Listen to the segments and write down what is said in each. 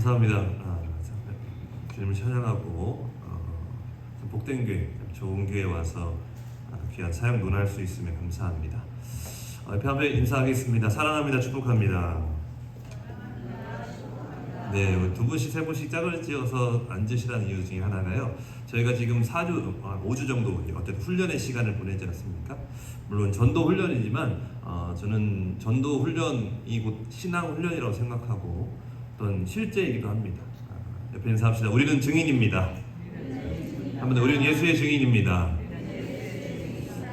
감사합니다. 주님을 찬양하고 복된 교회, 좋은 교회에 와서 귀한 사역 논할 수 있으면 감사합니다. 옆에 한번 인사하겠습니다. 사랑합니다. 축복합니다. 네, 두 분씩 세 분씩 짝을 지어서 앉으시라는 이유 중에 하나가요. 저희가 지금 5주 정도 어떤 훈련의 시간을 보내지 않습니까? 물론 전도 훈련이지만 저는 전도 훈련이 곧 신앙 훈련이라고 생각하고 어떤 실제이기도 합니다. 옆에 인사합시다. 우리는 증인입니다. 한번 더, 우리는 예수의 증인입니다.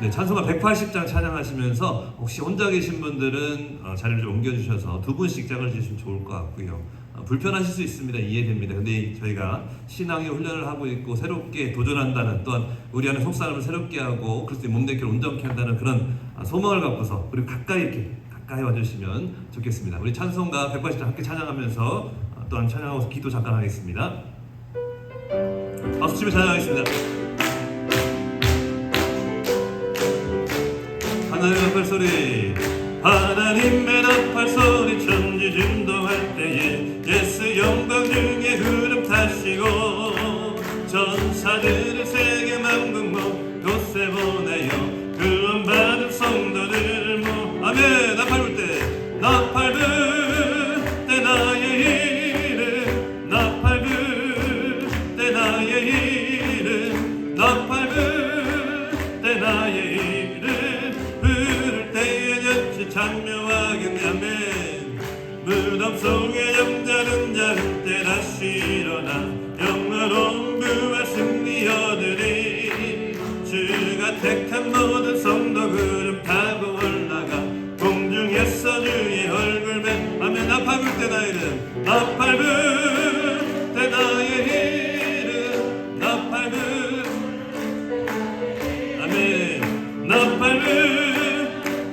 네, 찬송가 180장 찬양하시면서 혹시 혼자 계신 분들은 자리를 좀 옮겨주셔서 두 분씩 짝을 지으시면 좋을 것 같고요. 불편하실 수 있습니다. 이해됩니다. 근데 저희가 신앙의 훈련을 하고 있고 새롭게 도전한다는, 또한 우리 안에 속사람을 새롭게 하고 그리스도의 몸된 교회를 온전케 한다는 그런 소망을 갖고서 우리 가까이 와주시면 좋겠습니다. 우리 찬송가 180장 함께 찬양하면서 또한 찬양하고 기도 잠깐 하겠습니다. 박수 치며 찬양하겠습니다. 하나님의 나팔소리, 하나님의 나팔소리, 천지 진동할 때에 예수 영광 중에 흐름 타시고 전사들을 세계 만국 곳에 보내요. 구원 받은 성도들 아멘. 나팔 불 때, 나팔 불 때 나의 이름, 나팔 불 때 나의 이름, 나팔 불 때 나의 이름, 부를 때에 전치 찬명하겠네. 아멘. 무덤 속에 잠자는 자는 때 다시 일어나 영원한 부활 승리 얻으리. 주가 택한 모든 성도 구름 타고 올라가 공중에서 주의 얼굴 뵙. 아멘. 나팔 불 때 나의 이름, 나팔 불 때 나의 이름, 나팔 불. 아멘. 나팔 불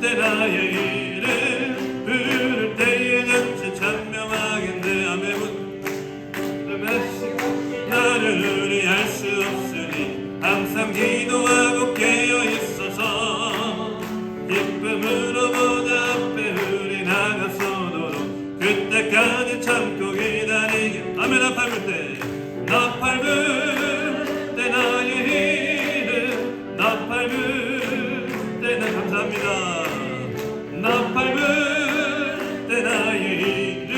때 나의 이름, 부를 때에 전치 찬명하겠네. 아멘. 나를 의뢰할 수 없으니 항상 기도하고 깨어 있어서 기쁨으로 보좌 앞에 우리 나가서도록 그때까지 참고 기다리게. 아멘. 나팔 불 때, 나팔 불 때 나의 이름, 나팔 불 때 나. 감사합니다. 나팔 불 때 나의 이름,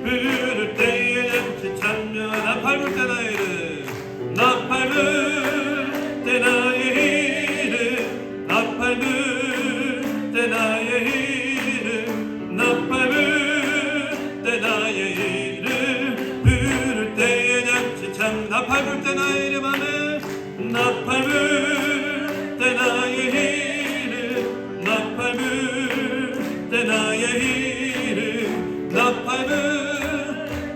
부를 때에 전치 찬명. 나팔 불 때 나의 이름, 나팔 불 때 나의 이름, 나팔 불 때 나의 이름, 나팔 불 때 나의 이름, 부를 때에 전치 참. 나팔 불 때 나의 이름. 아멘. 나팔 불 때 나의 이름, 나팔 불 때 나의 이름, 나팔 불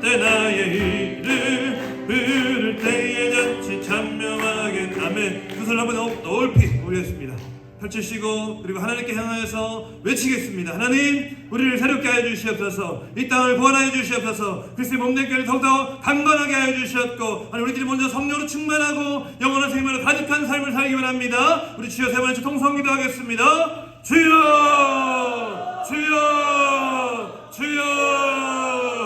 때 나의 이름, 부를 때에 전치 찬명하겠네. 아멘. 두 손을 한번 높이 올렸습니다. 펼치시고 그리고 하나님께 향하여서 외치겠습니다. 하나님, 우리를 새롭게 하여 주시옵소서. 이 땅을 구원하여 주시옵소서. 그리스도의 몸된 교회를 더욱더 강건하게 하여 주시옵고, 우리들이 먼저 성령으로 충만하고 영원한 생명으로 가득한 삶을 살기 원합니다. 우리 주여 세 번째 통성기도 하겠습니다. 주여, 주여, 주여.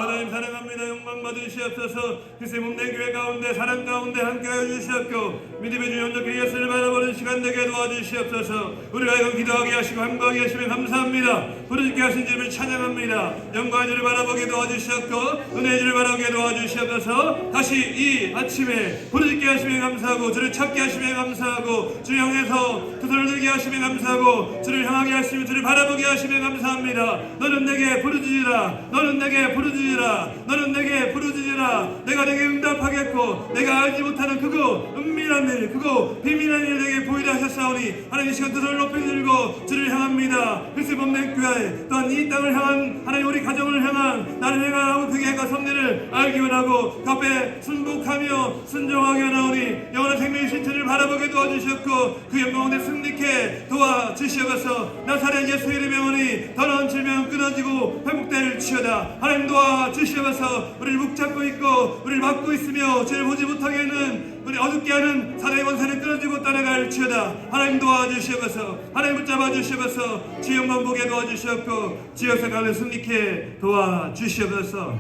하나님 사랑합니다. 영광 받으시옵소서. 그리스도의 몸된 교회 가운데 사랑 가운데 함께하여 주시옵고, 믿음의 주 온전히 예수를 바라보는 시간 되게 도와주시옵소서. 우리가 이건 기도하게 하시고 함께하게 하시면 감사합니다. 부르짖게 하신 주를 찬양합니다. 영광의 주를 바라보게 도와주시옵고 은혜의 주를 바라보게 도와주시옵소서. 다시 이 아침에 부르짖게 하시면 감사하고 주를 찾게 하시면 감사하고 주를 향해서 두 손을 들게 하시면 감사하고 주를 향하게 하시면 주를 바라보게 하시면 감사합니다. 너는 내게 부르짖으라, 너는 내게 부르짖으라, 너는 내게 부르짖으라. 내가 내게 응답하겠고 내가 알지 못하는 그거 은밀한 일, 그거 비밀한 일 내게 보이라 하셨사오니, 하나님 이 시간 두 손을 높이 들고 주를 향합니다. 그리스도의 몸된 교회, 또한 이 땅을 향한 하나님 우리 가정을 향한 나를 향하고 그 계획과 섭리를 알기 원하고 그 앞에 순복하며 순종하기 원하오니 영원한 생명의 신천을 바라보게 도와주셨고 그 영광에 승리케 도와주시옵소서. 나사렛 예수 이름에 오니 더러운 질병 끊어지고 회복될지어다. 하나님 도와주시옵소서. 우리를 붙잡고 있고 우리를 막고 있으며 죄를 보지 못하게 하는 우리 어둡게 하는 사단의 권세는 끊어지고 떠나갈지어다. 하나님 도와주시옵소서. 하나님 붙잡아 주시옵소서. 주 영광 보게 도와주시옵고 주 역사 가운데 승리케 도와주시옵소서.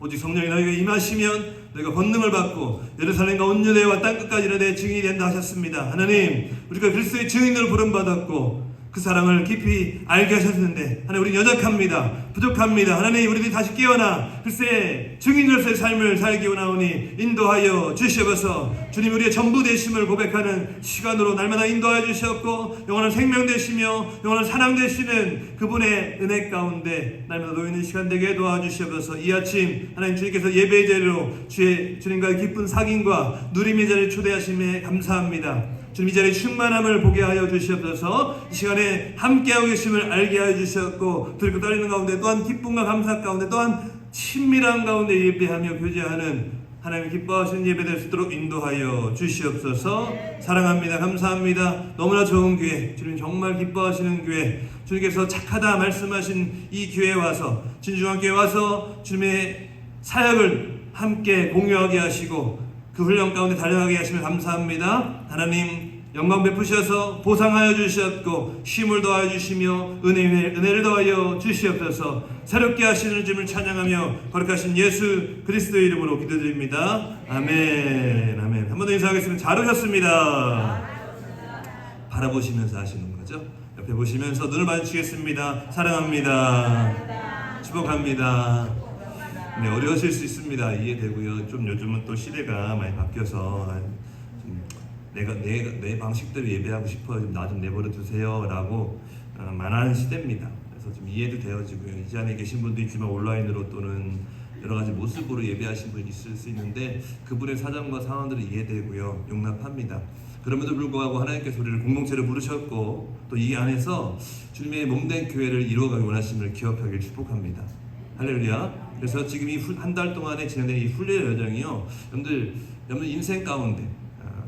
오직 성령이 너희가 임하시면 너희가 권능을 받고 예루살렘과 온 유대와 땅끝까지 내 증인이 된다 하셨습니다. 하나님, 우리가 그리스도의 증인으로 부름받았고 그 사랑을 깊이 알게 하셨는데 하나님, 우리 연약합니다. 부족합니다. 하나님, 우리들이 다시 깨어나 글쎄 증인으로서의 삶을 살기 원하오니 인도하여 주시옵소서. 주님, 우리의 전부 되심을 고백하는 시간으로 날마다 인도하여 주시옵고 영원한 생명 되시며 영원한 사랑 되시는 그분의 은혜 가운데 날마다 놓이는 시간 되게 도와주시옵소서. 이 아침 하나님, 주님께서 예배의 자리로 주님과의 기쁜 사귐과 누림의 자리를 초대하심에 감사합니다. 주님, 이 자리에 충만함을 보게 하여 주시옵소서. 이 시간에 함께하고 계심을 알게 하여 주셨고 들고 떨리는 가운데 또한 기쁨과 감사 가운데 또한 친밀한 가운데 예배하며 교제하는 하나님 기뻐하시는 예배 될 수 있도록 인도하여 주시옵소서. 사랑합니다. 감사합니다. 너무나 좋은 교회, 주님 정말 기뻐하시는 교회, 주님께서 착하다 말씀하신 이 교회에 와서 진중한 교회에 와서 주님의 사역을 함께 공유하게 하시고 그 훈련 가운데 달려가게 하시면 감사합니다. 하나님, 영광 베푸셔서 보상하여 주셨고 힘을 더하여 주시며 은혜를 더하여 주시옵소서. 새롭게 하시는 주님을 찬양하며 거룩하신 예수 그리스도의 이름으로 기도드립니다. 아멘. 아멘. 한 번 더 인사하겠습니다. 잘 오셨습니다. 바라보시면서 하시는 거죠. 옆에 보시면서 눈을 마주치겠습니다. 사랑합니다. 축복합니다. 네, 어려우실 수 있습니다. 이해되고요. 좀 요즘은 또 시대가 많이 바뀌어서 좀 내 방식대로 예배하고 싶어요. 좀 나 좀 내버려 두세요라고 말하는 시대입니다. 그래서 좀 이해도 되어지고요. 이 안에 계신 분도 있지만 온라인으로 또는 여러 가지 모습으로 예배하신 분이 있을 수 있는데 그분의 사정과 상황들은 이해되고요. 용납합니다. 그럼에도 불구하고 하나님께서 우리를 공동체로 부르셨고 또 이 안에서 주님의 몸된 교회를 이루어가기 원하심을 기억하길 축복합니다. 할렐루야. 그래서 지금 이 한 달 동안에 진행된 이 훈련 여정이요, 여러분들 인생 가운데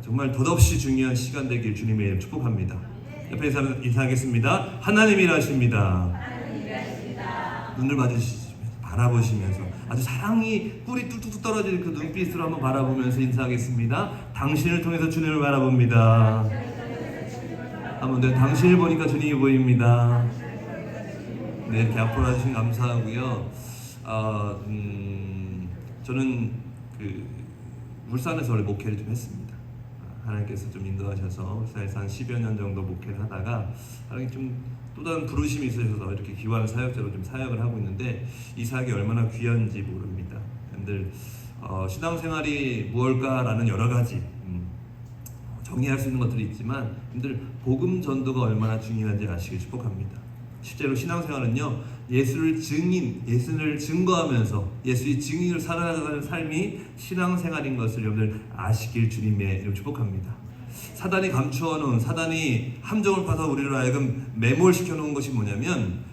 정말 덧없이 중요한 시간 되길 주님의 이름 축복합니다. 옆에 인사하겠습니다. 하나님 일하십니다. 눈을 맞으시면서 바라보시면서 아주 사랑이 뿔이 뚝뚝 떨어지는 그 눈빛으로 한번 바라보면서 인사하겠습니다. 당신을 통해서 주님을 바라봅니다. 한번 더, 당신을 보니까 주님이 보입니다. 네, 이렇게 앞으로 와주시면 감사하고요. 저는 울산에서 원래 목회를 좀 했습니다. 하나님께서 좀 인도하셔서 울산에서 한 10여 년 정도 목회를 하다가 하나님 좀 또 다른 부르심이 있으셔서 이렇게 귀한 사역자로 좀 사역을 하고 있는데 이 사역이 얼마나 귀한지 모릅니다. 여러분들 신앙생활이 무엇일까라는 여러 가지 정의할 수 있는 것들이 있지만 여러분들 복음 전도가 얼마나 중요한지 아시길 축복합니다. 실제로 신앙생활은요, 예수를 증거하면서 예수의 증인을 살아가는 삶이 신앙생활인 것을 여러분들 아시길 주님의 이름 축복합니다. 사단이 감추어 놓은, 사단이 함정을 파서 우리를 하여금 매몰시켜 놓은 것이 뭐냐면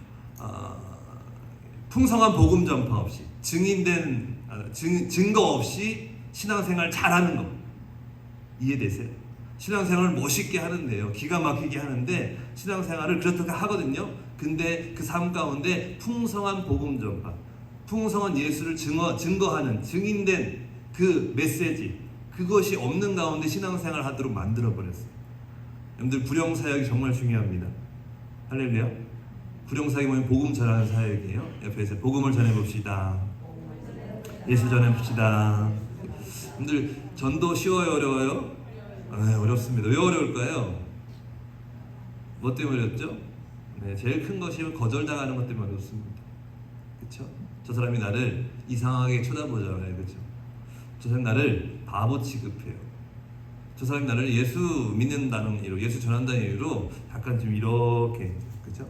풍성한 복음 전파 없이 증거 없이 신앙생활 잘하는 거 이해되세요? 신앙생활을 멋있게 하는데요, 기가 막히게 하는데 신앙생활을 그렇게 하거든요. 근데 그 삶 가운데 풍성한 복음 전파, 풍성한 예수를 증거하는 증인된 그 메시지, 그것이 없는 가운데 신앙생활을 하도록 만들어버렸어요. 여러분들 불영사역이 정말 중요합니다. 할렐루야. 불영사역이 뭐냐면 복음 전하는 사역이에요. 옆에서 복음을 전해봅시다. 예수 전해봅시다. 여러분들 전도 쉬워요, 어려워요? 어렵습니다. 왜 어려울까요? 뭐 때문에 어렵죠? 네, 제일 큰 것이 거절당하는 것 때문에 어렵습니다. 그렇죠? 저 사람이 나를 이상하게 쳐다보잖아요. 그렇죠? 저 사람이 나를 바보 취급해요. 저 사람이 나를 예수 믿는다는 이유로, 예수 전한다는 이유로 약간 좀 이렇게, 그렇죠?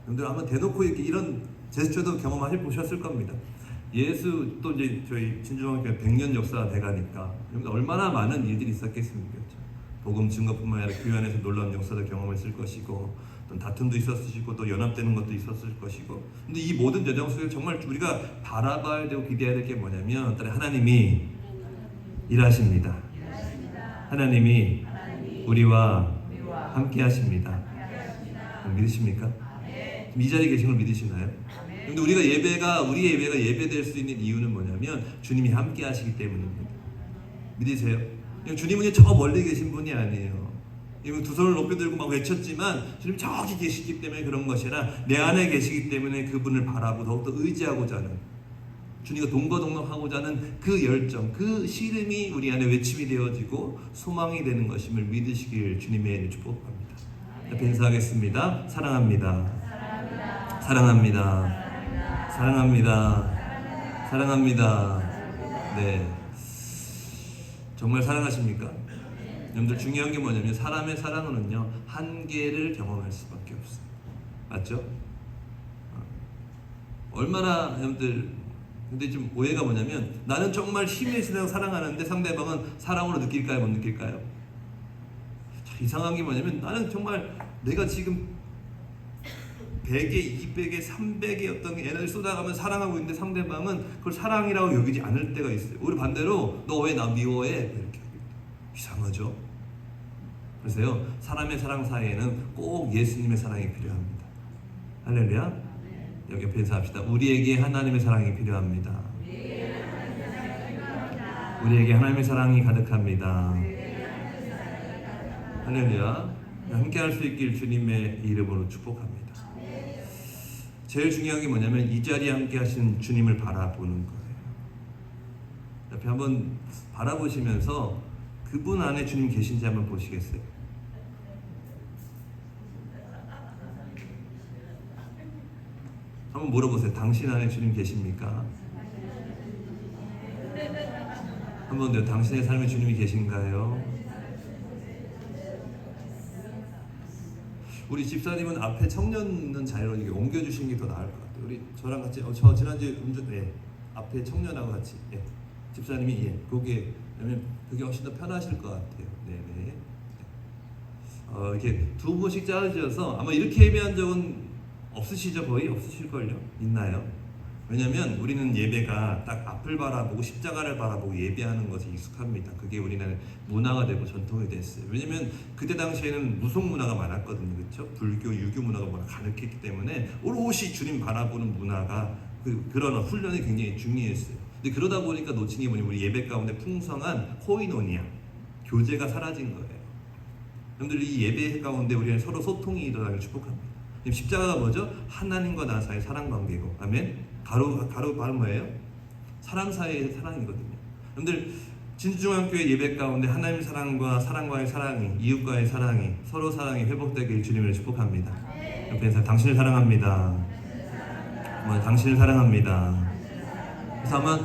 여러분들 아마 대놓고 이런 제스처도 경험해 보셨을 겁니다. 예수 또 이제 저희 진주왕교회 100년 역사가 돼가니까 여러분들 얼마나 많은 일들이 있었겠습니까? 그렇죠? 복음 증거뿐만 아니라 교회 안에서 놀라운 역사도 경험했을 것이고 또 다툼도 있었으시고 또 연합되는 것도 있었을 것이고, 근데 이 모든 여정 속에 정말 우리가 바라봐야 되고 기대해야 될 게 뭐냐면 하나님이 일하십니다. 하나님이 우리와 함께 하십니다. 믿으십니까? 이 자리에 계신 걸 믿으시나요? 근데 우리의 예배가 예배될 수 있는 이유는 뭐냐면 주님이 함께 하시기 때문입니다. 믿으세요? 주님은 저 멀리 계신 분이 아니에요. 두 손을 높이 들고 막 외쳤지만 주님 저기 계시기 때문에 그런 것이 아니라 내 안에 계시기 때문에 그분을 바라고 더욱더 의지하고자 하는, 주님과 동거동락하고자 하는 그 열정, 그 씨름이 우리 안에 외침이 되어지고 소망이 되는 것임을 믿으시길 주님의 이름으로 축복합니다. 옆에 인사하겠습니다. 사랑합니다. 사랑합니다. 사랑합니다. 사랑합니다. 네, 정말 사랑하십니까? 여러분들 중요한 게 뭐냐면 사람의 사랑은요 한계를 경험할 수밖에 없어요. 맞죠? 얼마나 여러분들 근데 좀 오해가 뭐냐면 나는 정말 힘의 세상 사랑하는데 상대방은 사랑으로 느낄까요? 못 느낄까요? 이상한 게 뭐냐면 나는 정말 내가 지금 100에 200에 300의 어떤 에너지를 쏟아가면 사랑하고 있는데 상대방은 그걸 사랑이라고 여기지 않을 때가 있어요. 우리 반대로 너 왜 나 미워해? 이렇게 이상하죠? 그래서요 사람의 사랑 사이에는 꼭 예수님의 사랑이 필요합니다. 할렐루야. 여기 옆에 인사합시다. 우리에게 하나님의 사랑이 필요합니다. 우리에게 하나님의 사랑이 가득합니다. 할렐루야. 함께 할 수 있길 주님의 이름으로 축복합니다. 제일 중요한 게 뭐냐면 이 자리에 함께 하신 주님을 바라보는 거예요. 옆에 한번 바라보시면서 그분 안에 주님 계신지 한번 보시겠어요? 한번 물어보세요. 당신 안에 주님 계십니까? 한번 더 당신의 삶에 주님이 계신가요? 우리 집사님은 앞에 청년은 자유로 이게 옮겨주시는 게 더 나을 것 같아요. 우리 저랑 같이 저 지난주에 앞에 청년하고 같이 집사님이 거기에 왜냐면 그게 훨씬 더 편하실 것 같아요. 네네. 이렇게 두 분씩 짜주셔서 아마 이렇게 예배한 적은 없으시죠? 거의 없으실걸요? 있나요? 왜냐면 우리는 예배가 딱 앞을 바라보고 십자가를 바라보고 예배하는 것에 익숙합니다. 그게 우리나라의 문화가 되고 전통이 됐어요. 왜냐면 그때 당시에는 무속 문화가 많았거든요. 그렇죠? 불교, 유교 문화가 가득했기 때문에 오롯이 주님 바라보는 문화가 그런 훈련이 굉장히 중요했어요. 근데 그러다 보니까 놓친 게 뭐냐면 우리 예배 가운데 풍성한 코이노니아, 교제가 사라진 거예요. 여러분들 이 예배 가운데 우리는 서로 소통이 일어나길 축복합니다. 십자가가 뭐죠? 하나님과 나 사이의 사랑 관계고, 아멘. 가로 바로 뭐예요? 사람 사이의 사랑이거든요. 여러분들 진주중앙교회 예배 가운데 하나님 사랑과 사랑과의 사랑이, 이웃과의 사랑이, 서로 사랑이 회복되길 주님을 축복합니다. 옆에서 당신을 사랑합니다. 당신을 사랑합니다. 그래서 아마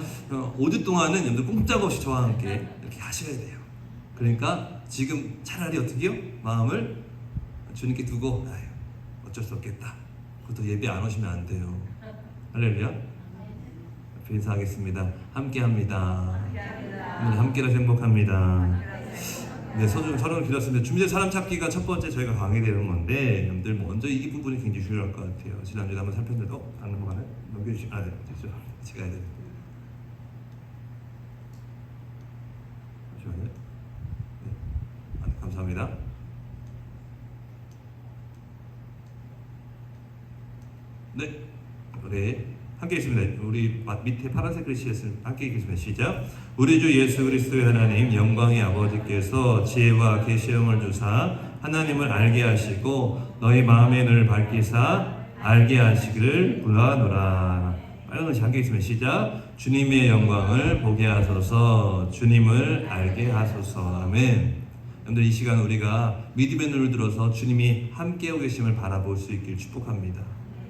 5주 동안은 여러분들 꼼짝없이 저와 함께 이렇게 하셔야 돼요. 그러니까 지금 차라리 어떻게요? 마음을 주님께 두고 어쩔 수 없겠다. 그것도 예배 안 오시면 안 돼요. 할렐루야. 인사하겠습니다. 함께합니다. 함께라서 행복합니다. 네, 서론을 길었습니다. 준비된 사람 찾기가 첫 번째 저희가 강의되는 건데 여러분들 먼저 이 부분이 굉장히 중요할 것 같아요. 지난주에 한번 살폈는데 안 넘어가나요? 넘겨주시. 네, 됐죠. 제가 해야 돼요. 잠시만요. 네, 감사합니다. 네, 우리 함께 있습니다. 우리 밑에 파란색 글씨에서 함께 있겠습니다. 시작. 우리 주 예수 그리스도의 하나님 영광의 아버지께서 지혜와 계시음을 주사 하나님을 알게 하시고 너희 마음의 눈을 밝히사 알게 하시기를 구하노라. 빨간 글씨 함께 있습니다. 시작. 주님의 영광을 보게 하소서. 주님을 알게 하소서. 아멘. 여러분들 이 시간 우리가 믿음의 눈을 들어서 주님이 함께하고 계심을 바라볼 수 있길 축복합니다.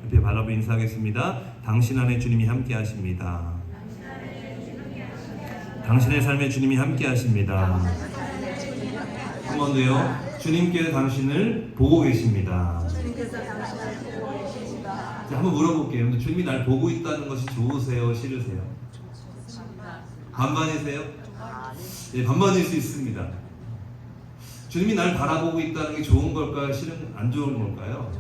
옆에 바라보 인사하겠습니다. 당신 안에 주님이 함께 하십니다. 당신의 삶에 주님이 함께 하십니다. 한 번 더요. 주님께서 당신을 보고 계십니다. 자, 한번 물어볼게요. 주님이 날 보고 있다는 것이 좋으세요? 싫으세요? 반반이세요? 네, 반반일 수 있습니다. 주님이 날 바라보고 있다는 게 좋은 걸까요? 안 좋은 걸까요?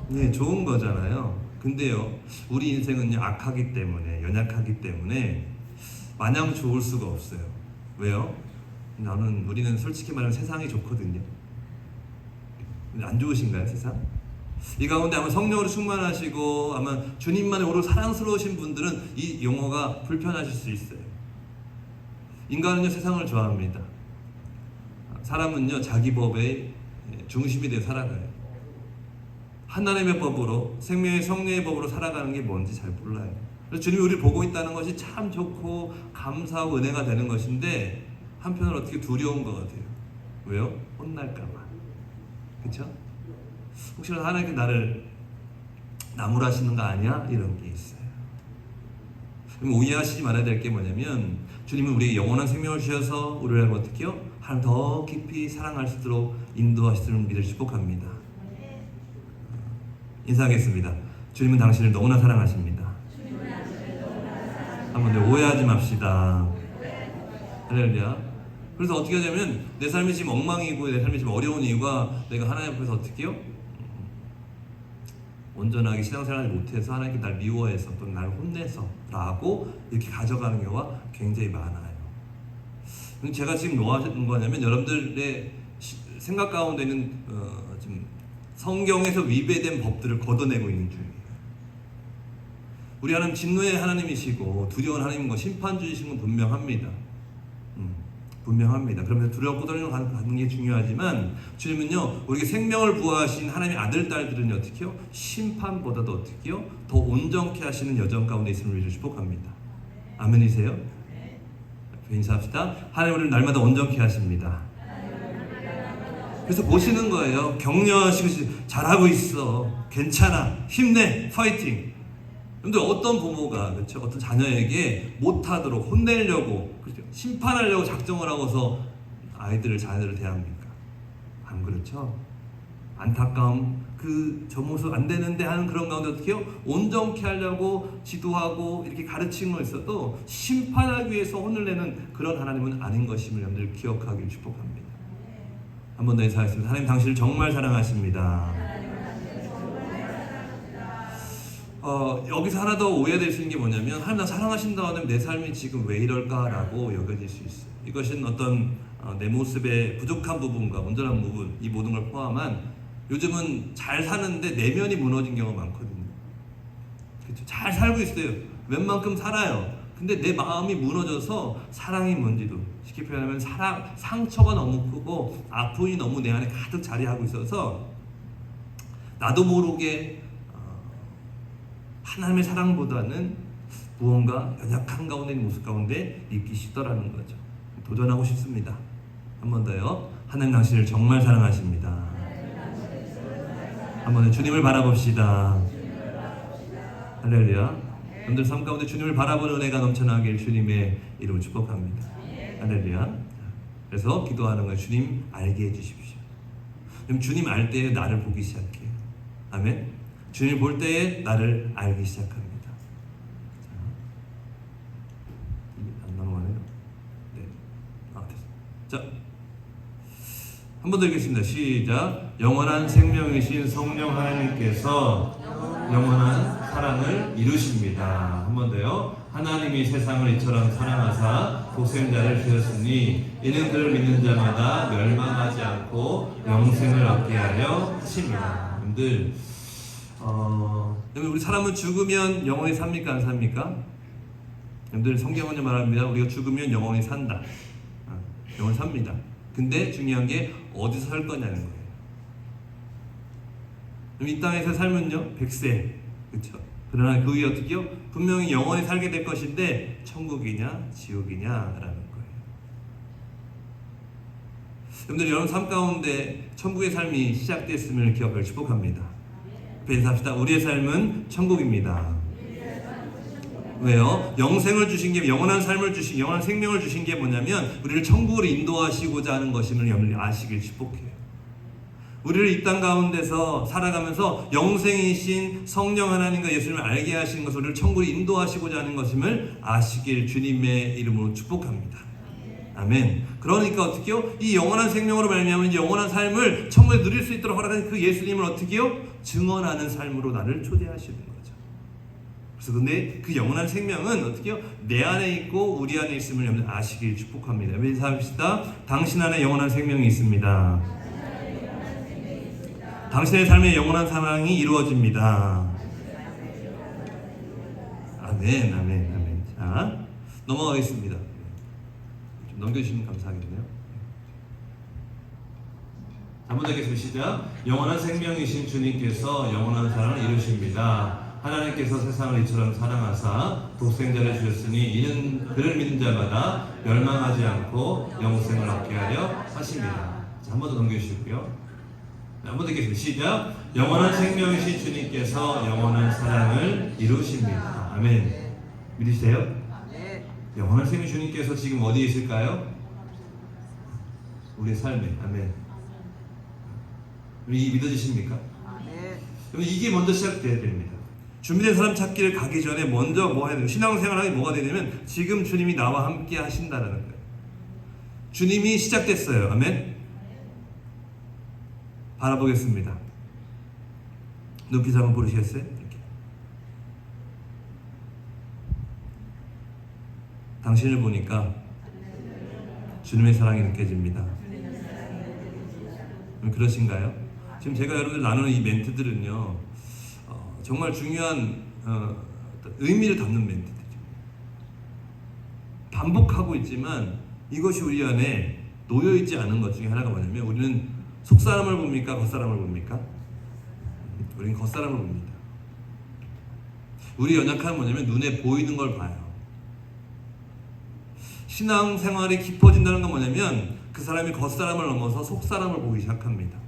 네, 좋은 거잖아요. 근데요, 우리 인생은 악하기 때문에, 연약하기 때문에 마냥 좋을 수가 없어요. 왜요? 우리는 솔직히 말하면 세상이 좋거든요. 안 좋으신가요, 세상? 이 가운데 아마 성령으로 충만하시고 아마 주님만의 오로 사랑스러우신 분들은 이 용어가 불편하실 수 있어요. 인간은요, 세상을 좋아합니다. 사람은요, 자기 법의 중심이 되어 살아가요. 하나님의 법으로, 생명의 성령의 법으로 살아가는 게 뭔지 잘 몰라요. 그래서 주님이 우리를 보고 있다는 것이 참 좋고 감사하고 은혜가 되는 것인데 한편으로 어떻게 두려운 것 같아요. 왜요? 혼날까 봐. 그렇죠? 혹시나 하나님께 나를 나무라시는 거 아니야? 이런 게 있어요. 그럼 오해하시지 말아야 될 게 뭐냐면 주님은 우리에게 영원한 생명을 주셔서 우리를 어떻게 해요? 하나님 더 깊이 사랑할 수 있도록 인도하시는 믿을 축복합니다. 인사하겠습니다. 주님은 당신을 너무나 사랑하십니다. 한번 오해하지 맙시다. 할렐루야. 그래서 어떻게 하냐면 내 삶이 지금 엉망이고 내 삶이 지금 어려운 이유가 내가 하나님 앞에서 어떻게 해요? 온전하게 신앙생활을 못해서 하나님께 날 미워해서 또는 날 혼내서 라고 이렇게 가져가는 경우가 굉장히 많아요. 제가 지금 뭐 하는 거냐면 여러분들의 생각 가운데는 지금 성경에서 위배된 법들을 걷어내고 있는 중이에요. 우리 하나님 진노의 하나님이시고 두려운 하나님인 거 심판주이신 건 분명합니다. 분명합니다. 그러면서 두렵고 떨림을 갖는 게 중요하지만 주님은요 우리에게 생명을 부어하신 하나님의 아들 딸들은요 어떻게 해요? 심판보다도 어떻게 해요? 더 온전케 하시는 여정 가운데 있음을 위해서 축복합니다. 아멘이세요? 인사합시다. 하나님 우리를 날마다 온전케 하십니다. 그래서 보시는 거예요. 격려하시고 잘하고 있어. 괜찮아. 힘내. 파이팅. 근데 어떤 부모가 그렇죠? 어떤 자녀에게 못하도록 혼내려고 그렇죠? 심판하려고 작정을 하고서 자녀들을 대합니까? 안 그렇죠? 안타까움 저 모습 안 되는데 하는 그런 가운데 어떻게 해요? 온전케 하려고 지도하고 이렇게 가르치는 거 있어도 심판하기 위해서 혼을 내는 그런 하나님은 아닌 것임을 여러분들 기억하길 축복합니다. 한 번 더 인사하겠습니다. 하나님 당신을 정말 사랑하십니다. 여기서 하나 더 오해될 수 있는 게 뭐냐면 하나님 나 사랑하신다고 하면 내 삶이 지금 왜 이럴까라고 여겨질 수 있어요. 이것은 어떤 내 모습의 부족한 부분과 온전한 부분 이 모든 걸 포함한 요즘은 잘 사는데 내면이 무너진 경우가 많거든요. 그렇죠? 잘 살고 있어요. 웬만큼 살아요. 근데 내 마음이 무너져서 사랑이 뭔지도 쉽게 표현하면 상처가 너무 크고 아픔이 너무 내 안에 가득 자리하고 있어서 나도 모르게 하나님의 사랑보다는 무언가 연약한 가운데 있는 모습 가운데 있기 쉽더라는 거죠. 도전하고 싶습니다. 한 번 더요. 하나님 당신을 정말 사랑하십니다. 한 번 더 주님을 바라봅시다. 할렐루야. 여러분들 삶 가운데 주님을 바라보는 은혜가 넘쳐나길 주님의 이름으로 축복합니다. 할렐루야. 그래서 기도하는 걸 주님 알게 해주십시오. 그럼 주님 알 때에 나를 보기 시작해요. 아멘. 주님 볼 때에 나를 알기 시작합니다. 안 넘어가네요. 네. 됐어. 자, 한 번 더 읽겠습니다. 시작. 영원한 생명이신 성령 하나님께서 영원한 사랑을 이루십니다. 한 번 더요. 하나님이 세상을 이처럼 사랑하사 독생자를 주셨으니 이는 그를 믿는 자마다 멸망하지 않고 영생을 얻게 하려 하십니다. 여러분들 우리 사람은 죽으면 영원히 삽니까? 안 삽니까? 여러분들 성경은 말합니다. 우리가 죽으면 영원히 산다. 영원히 삽니다. 근데 중요한 게 어디서 살 거냐는 거예요. 이 땅에서 살면요 100세 그렇죠. 그러나 그 위에 어떻게요? 분명히 영원히 살게 될 것인데 천국이냐 지옥이냐라는 거예요. 여러분들 여러분 삶 가운데 천국의 삶이 시작됐음을 기억을 축복합니다. 인사합시다. 우리의 삶은 천국입니다. 왜요? 영생을 주신 게 영원한 삶을 주신 영원한 생명을 주신 게 뭐냐면 우리를 천국으로 인도하시고자 하는 것임을 여러분이 아시길 축복해요. 우리를 이 땅 가운데서 살아가면서 영생이신 성령 하나님과 예수님을 알게 하시는 것을 우리를 천국으로 인도하시고자 하는 것임을 아시길 주님의 이름으로 축복합니다. 아멘. 그러니까 어떻게요? 이 영원한 생명으로 말미암은 영원한 삶을 천국에 누릴 수 있도록 허락하신 그 예수님을 어떻게요? 증언하는 삶으로 나를 초대하시는 거죠. 그래서 근데 그 영원한 생명은 어떻게요? 내 안에 있고 우리 안에 있음을 여러분 아시길 축복합니다. 인사합시다. 당신 안에 영원한 생명이 있습니다. 당신의 삶에 영원한 사랑이 이루어집니다. 아멘, 아멘, 아멘. 자, 넘어가겠습니다. 좀 넘겨주시면 감사하겠네요. 한번 더 읽겠습니다. 시작. 영원한 생명이신 주님께서 영원한 사랑을 이루십니다. 하나님께서 세상을 이처럼 사랑하사 독생자를 주셨으니 이는 그를 믿는 자마다 멸망하지 않고 영생을 얻게 하려 하십니다. 한 번 더 넘겨주시고요. 한 번 더 읽겠습니다. 시작. 영원한 생명이신 주님께서 영원한 사랑을 이루십니다. 아멘. 믿으세요? 영원한 생명 주님께서 지금 어디에 있을까요? 우리의 삶에. 아멘. 우리 믿어지십니까? 그럼 이게 먼저 시작돼야 됩니다. 준비된 사람 찾기를 가기 전에 먼저 뭐 해야 돼요? 신앙생활하기 뭐가 되냐면 지금 주님이 나와 함께 하신다는 거예요. 주님이 시작됐어요. 아멘. 바라보겠습니다. 눈빛 한번 보시겠어요? 이렇게. 당신을 보니까 주님의 사랑이 느껴집니다. 그러신가요? 지금 제가 여러분들 나누는 이 멘트들은요, 정말 중요한 의미를 담는 멘트들이죠. 반복하고 있지만 이것이 우리 안에 놓여있지 않은 것 중에 하나가 뭐냐면 우리는 속사람을 봅니까? 겉사람을 봅니까? 우리는 겉사람을 봅니다. 우리 연약함은 뭐냐면 눈에 보이는 걸 봐요. 신앙생활이 깊어진다는 건 뭐냐면 그 사람이 겉사람을 넘어서 속사람을 보기 시작합니다.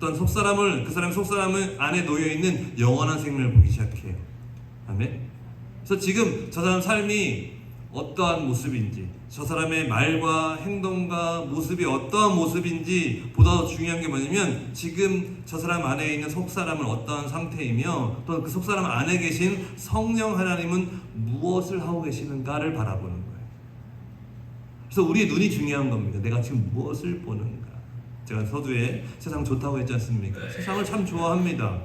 또한 속사람을, 그 사람의 속사람 안에 놓여있는 영원한 생명을 보기 시작해요. 아멘. 그래서 지금 저 사람 삶이 어떠한 모습인지, 저 사람의 말과 행동과 모습이 어떠한 모습인지 보다 더 중요한 게 뭐냐면 지금 저 사람 안에 있는 속사람은 어떠한 상태이며 또 그 속사람 안에 계신 성령 하나님은 무엇을 하고 계시는가를 바라보는 거예요. 그래서 우리의 눈이 중요한 겁니다. 내가 지금 무엇을 보는가. 제가 서두에 세상 좋다고 했지 않습니까? 세상을 참 좋아합니다.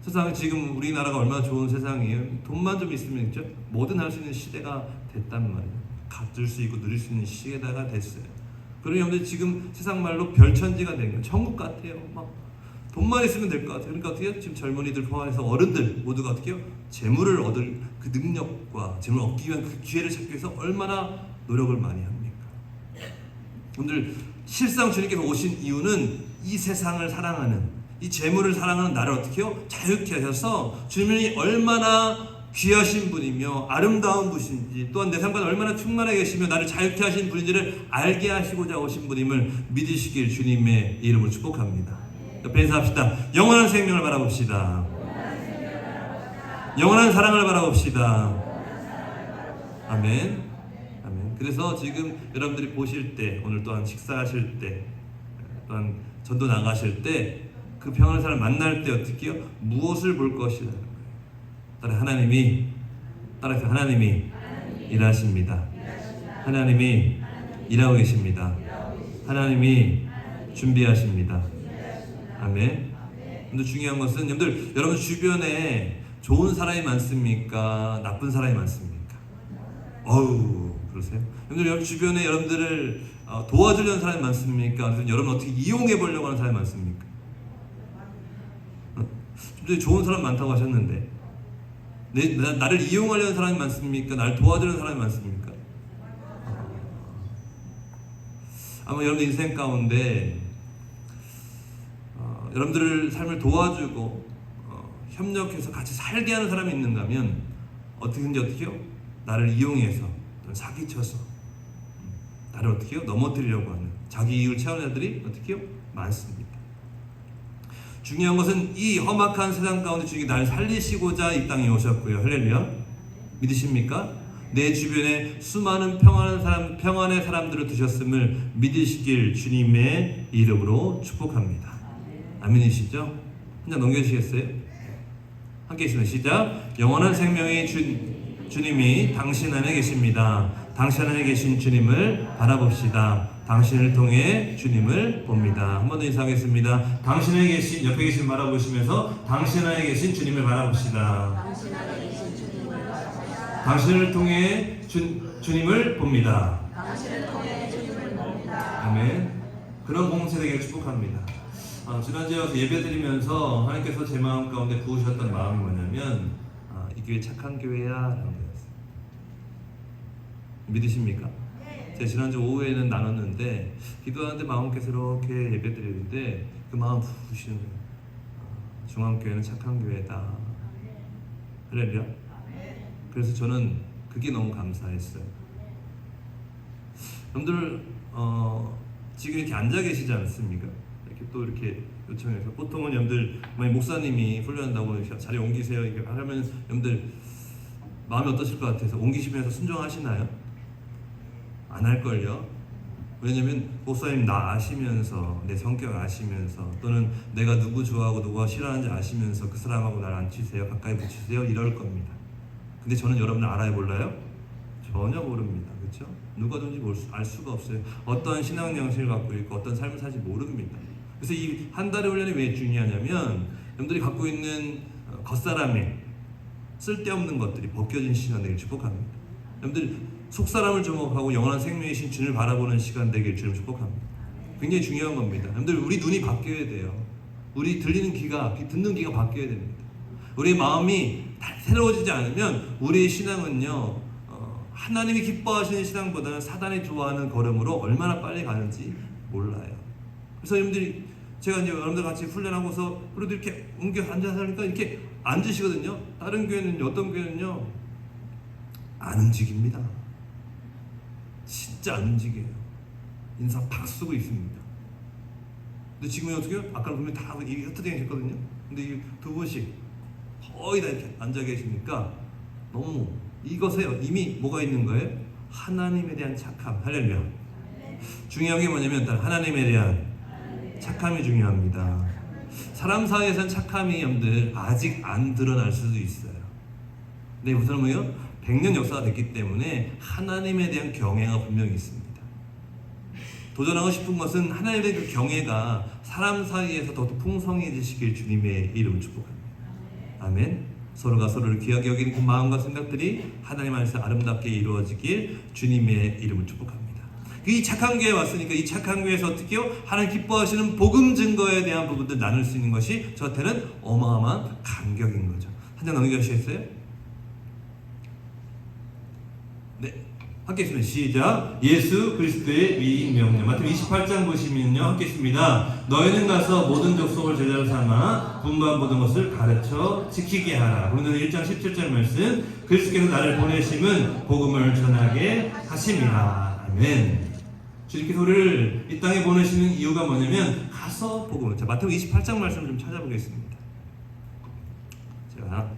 세상은 지금 우리나라가 얼마나 좋은 세상이에요. 돈만 좀 있으면 있죠? 뭐든 할 수 있는 시대가 됐단 말이에요. 가질 수 있고 누릴 수 있는 시대가 됐어요. 그러니 여러분들 지금 세상 말로 별천지가 된 거예요. 천국 같아요. 막 돈만 있으면 될 것 같아요. 그러니까 어떻게 해요? 지금 젊은이들 포함해서 어른들 모두가 어떻게 해요? 재물을 얻을 그 능력과 재물을 얻기 위한 그 기회를 찾기 위해서 얼마나 노력을 많이 합니까? 오늘 실상 주님께서 오신 이유는 이 세상을 사랑하는, 이 재물을 사랑하는 나를 어떻게 해요? 자유케 하셔서 주님이 얼마나 귀하신 분이며 아름다운 분이신지, 또한 내 삶과 얼마나 충만해 계시며 나를 자유케 하신 분인지를 알게 하시고자 오신 분임을 믿으시길 주님의 이름으로 축복합니다. 옆에 인사합시다. 영원한 생명을 바라봅시다. 영원한 사랑을 바라봅시다. 아멘. 그래서 지금 여러분들이 보실 때, 오늘 또한 식사하실 때, 또한 전도 나가실 때, 그 평안한 사람을 만날 때 어떻게 해요? 무엇을 볼 것이라는 거예요. 따라서 하나님이 일하십니다. 하나님이 일하고 계십니다. 하나님이 준비하십니다. 아멘. 근데 중요한 것은 여러분 주변에 좋은 사람이 많습니까? 나쁜 사람이 많습니까? 그러세요? 여러분 주변에 여러분들을 도와주려는 사람이 많습니까? 아니면 여러분 어떻게 이용해 보려고 하는 사람이 많습니까? 좀 좋은 사람 많다고 하셨는데 나를 이용하려는 사람이 많습니까? 나를 도와주려는 사람이 많습니까? 아마 여러분들 인생 가운데 여러분들을 삶을 도와주고 협력해서 같이 살게 하는 사람이 있는가 하면 어떻게든지 어떻게 해요? 나를 이용해서 사기쳐서 나를 어떻게 해요? 넘어뜨리려고 하는 자기 이익을 채우는 자들이 어떻게 해요? 많습니다. 중요한 것은 이 험악한 세상 가운데 주님이 나를 살리시고자 이 땅에 오셨고요. 할렐루야. 믿으십니까? 내 주변에 수많은 평안의 사람들을 두셨음을 믿으시길 주님의 이름으로 축복합니다. 아멘이시죠? 한 장 넘겨주시겠어요? 함께 있으면 시작. 영원한 생명의 주님이 당신 안에 계십니다. 당신 안에 계신 주님을 바라봅시다. 당신을 통해 주님을 봅니다. 한 번 더 인사하겠습니다. 당신 안에 계신, 옆에 계신 바라보시면서 당신 안에 계신 주님을 바라봅시다. 당신을 통해 주님을 봅니다. 아멘. 그런 공동체 되기를 축복합니다. 지난주에 와서 예배드리면서 하나님께서 제 마음 가운데 부으셨던 마음이 뭐냐면 이 교회 착한 교회야 라는 거였어요. 믿으십니까? 제가 지난주 오후에는 나눴는데 기도하는데 마음께서 이렇게 예배드리는데 그 마음 부으시는 거예요. 중앙교회는 착한 교회다. 할렐루야. 그래서 저는 그게 너무 감사했어요. 여러분들 지금 이렇게 앉아 계시지 않습니까? 이렇게 또 이렇게 요청해서 보통은 여러분들 만약 목사님이 훈련한다고 자리 옮기세요 이렇게 하면 여러분들 마음이 어떠실 것 같아서 옮기시면서 순종하시나요? 안 할걸요? 왜냐면 목사님 나 아시면서 내 성격 아시면서 또는 내가 누구 좋아하고 누가 싫어하는지 아시면서 그 사람하고 날 안 치세요 가까이 붙이세요 이럴 겁니다. 근데 저는 여러분을 알아야 몰라요? 전혀 모릅니다. 그렇죠? 누구든지 알 수가 없어요. 어떤 신앙 양식을 갖고 있고 어떤 삶을 살지 모릅니다. 그래서 이 한 달의 훈련이 왜 중요하냐면 여러분들이 갖고 있는 겉사람에 쓸데없는 것들이 벗겨진 시간 되길 축복합니다. 여러분들 속사람을 주목하고 영원한 생명이신 주님을 바라보는 시간 되길 주님 축복합니다. 굉장히 중요한 겁니다. 여러분들 우리 눈이 바뀌어야 돼요. 우리 들리는 귀가 듣는 귀가 바뀌어야 됩니다. 우리의 마음이 새로워지지 않으면 우리의 신앙은요 하나님이 기뻐하시는 신앙보다는 사단이 좋아하는 걸음으로 얼마나 빨리 가는지 몰라요. 그래서 여러분들이 제가 이제 여러분들 같이 훈련하고서 그래도 이렇게 옮겨 앉아서 하니까 이렇게 앉으시거든요. 다른 교회는요, 어떤 교회는요 안 움직입니다. 진짜 안 움직여요. 인사 팍 쓰고 있습니다. 근데 지금은 어떻게 해요? 아까 보면 다 입이 흩어져 계셨거든요. 근데 이 두 분씩 거의 다 이렇게 앉아 계시니까 너무 이것에 이미 뭐가 있는 거예요? 하나님에 대한 착함. 할렐루야. 중요한 게 뭐냐면 하나님에 대한 착함이 중요합니다. 사람 사이에서는 착함이 여러분들 아직 안 드러날 수도 있어요. 근데 우선 뭐예요? 100년 역사가 됐기 때문에 하나님에 대한 경외가 분명히 있습니다. 도전하고 싶은 것은 하나님에 대한 그 경외가 사람 사이에서 더 풍성해지시길 주님의 이름을 축복합니다. 아멘. 서로가 서로를 귀하게 여기는 그 마음과 생각들이 하나님 안에서 아름답게 이루어지길 주님의 이름을 축복합니다. 이 착한 교회에 왔으니까 이 착한 교회에서 어떻게 해요? 하나님 기뻐하시는 복음 증거에 대한 부분들 나눌 수 있는 것이 저한테는 어마어마한 감격인 거죠. 한 장 넘겨주시겠어요? 네, 함께 있으면 시작. 예수 그리스도의 위인 명령. 마태복음 28장 보시면요, 함께 있습니다. 너희는 가서 모든 족속을 제자로 삼아 분부한 모든 것을 가르쳐 지키게 하라. 오늘 1장 17절 말씀. 그리스도께서 나를 보내심은 복음을 전하게 하심이라. 아멘. 주님께서 우리를 이 땅에 보내시는 이유가 뭐냐면 가서 복음을. 자, 마태복음 28장 말씀을 좀 찾아보겠습니다. 제가